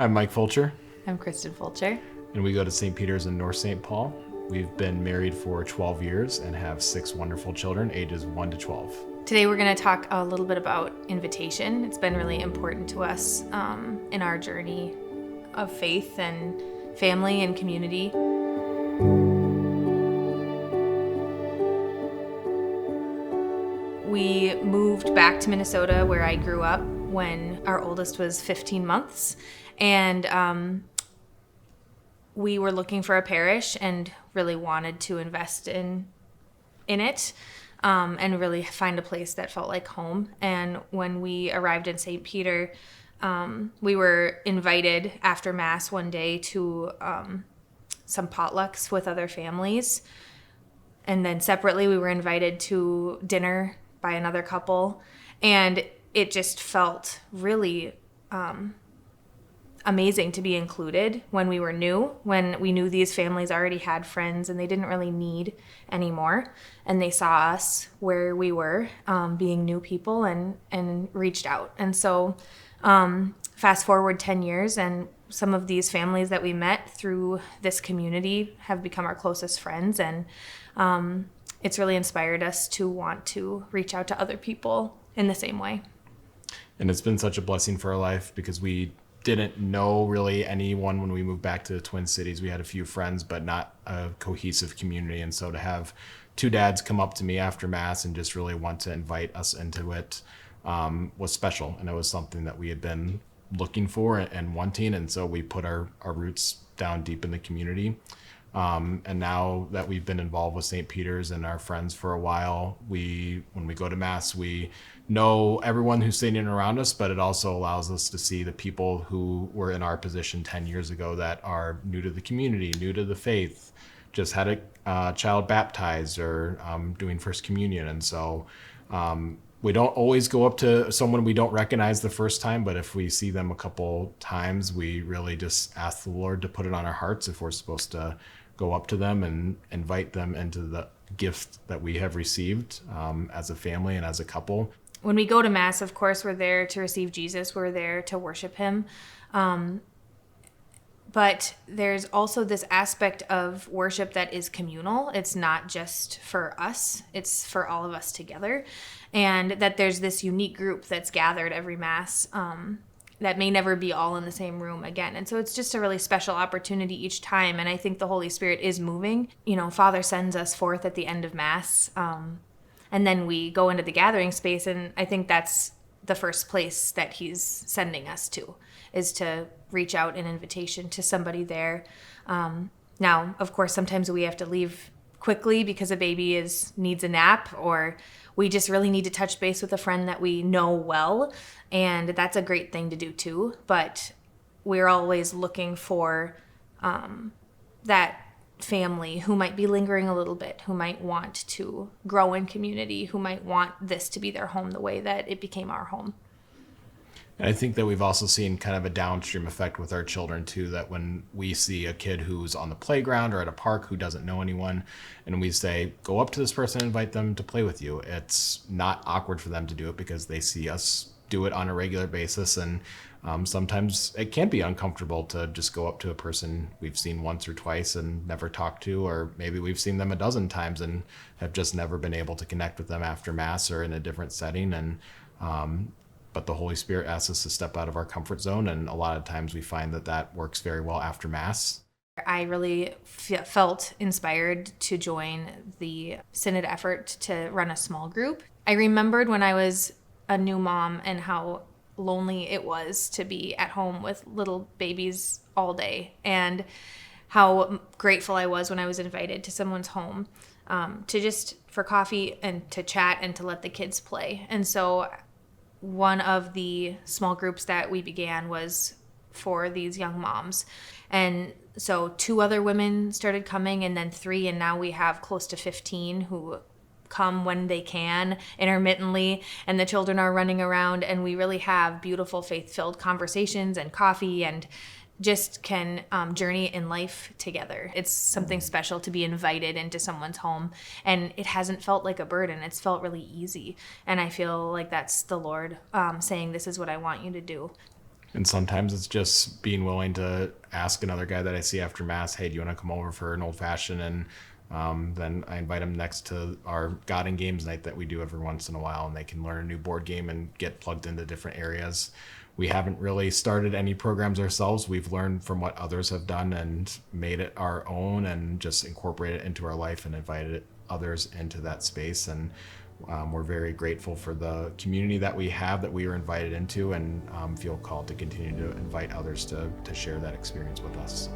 I'm Mike Fulcher, I'm Krysten Fulcher. and we go to St. Peter's in North St. Paul. We've been married for 12 years and have 6 wonderful children, ages 1 to 12. Today we're going to talk a little bit about invitation. It's been really important to us in our journey of faith and family and community. We moved back to Minnesota where I grew up when our oldest was 15 months. And we were looking for a parish and really wanted to invest in it and really find a place that felt like home. And when we arrived in St. Peter, we were invited after Mass one day to some potlucks with other families. And then separately, we were invited to dinner by another couple. And it just felt really amazing to be included when we were new, when we knew these families already had friends and they didn't really need any more. And they saw us where we were, being new people, and reached out. And so fast forward 10 years, and some of these families that we met through this community have become our closest friends. And it's really inspired us to want to reach out to other people in the same way. And it's been such a blessing for our life because we didn't know really anyone when we moved back to the Twin Cities. We had a few friends, but not a cohesive community. And so to have 2 dads come up to me after Mass and just really want to invite us into it was special. And it was something that we had been looking for and wanting. And so we put our roots down deep in the community. And now that we've been involved with St. Peter's and our friends for a while, when we go to Mass, we know everyone who's sitting around us, but it also allows us to see the people who were in our position 10 years ago that are new to the community, new to the faith, just had a child baptized or doing First Communion. And so we don't always go up to someone we don't recognize the first time, but if we see them a couple times, we really just ask the Lord to put it on our hearts if we're supposed to go up to them and invite them into the gift that we have received as a family and as a couple. When we go to Mass, of course, we're there to receive Jesus. We're there to worship him. But there's also this aspect of worship that is communal. It's not just for us. It's for all of us together. And that there's this unique group that's gathered every Mass that may never be all in the same room again. And so it's just a really special opportunity each time. And I think the Holy Spirit is moving. You know, Father sends us forth at the end of Mass. And then we go into the gathering space. And I think that's the first place that he's sending us to, is to reach out an invitation to somebody there. Now, of course, sometimes we have to leave quickly because a baby needs a nap, or we just really need to touch base with a friend that we know well. And that's a great thing to do too. But we're always looking for that family who might be lingering a little bit, who might want to grow in community, who might want this to be their home the way that it became our home. And I think that we've also seen kind of a downstream effect with our children too, that when we see a kid who's on the playground or at a park who doesn't know anyone, and we say, go up to this person and invite them to play with you, it's not awkward for them to do it because they see us do it on a regular basis. And sometimes it can be uncomfortable to just go up to a person we've seen once or twice and never talked to, or maybe we've seen them a dozen times and have just never been able to connect with them after Mass or in a different setting. And but the Holy Spirit asks us to step out of our comfort zone, and a lot of times we find that works very well after Mass. I really felt inspired to join the Synod effort to run a small group. I remembered when I was a new mom and how lonely it was to be at home with little babies all day, and how grateful I was when I was invited to someone's home to just for coffee and to chat and to let the kids play. And so one of the small groups that we began was for these young moms. And so 2 other women started coming, and then 3, and now we have close to 15 who come when they can intermittently, and the children are running around, and we really have beautiful faith-filled conversations and coffee and just can journey in life together. It's something special to be invited into someone's home, and it hasn't felt like a burden. It's felt really easy, and I feel like that's the Lord saying, this is what I want you to do. And sometimes it's just being willing to ask another guy that I see after Mass, hey, do you want to come over for an old fashioned? And then I invite them next to our God and Games night that we do every once in a while, and they can learn a new board game and get plugged into different areas. We haven't really started any programs ourselves. We've learned from what others have done and made it our own and just incorporated it into our life and invited others into that space. And we're very grateful for the community that we have, that we were invited into, and feel called to continue to invite others to share that experience with us.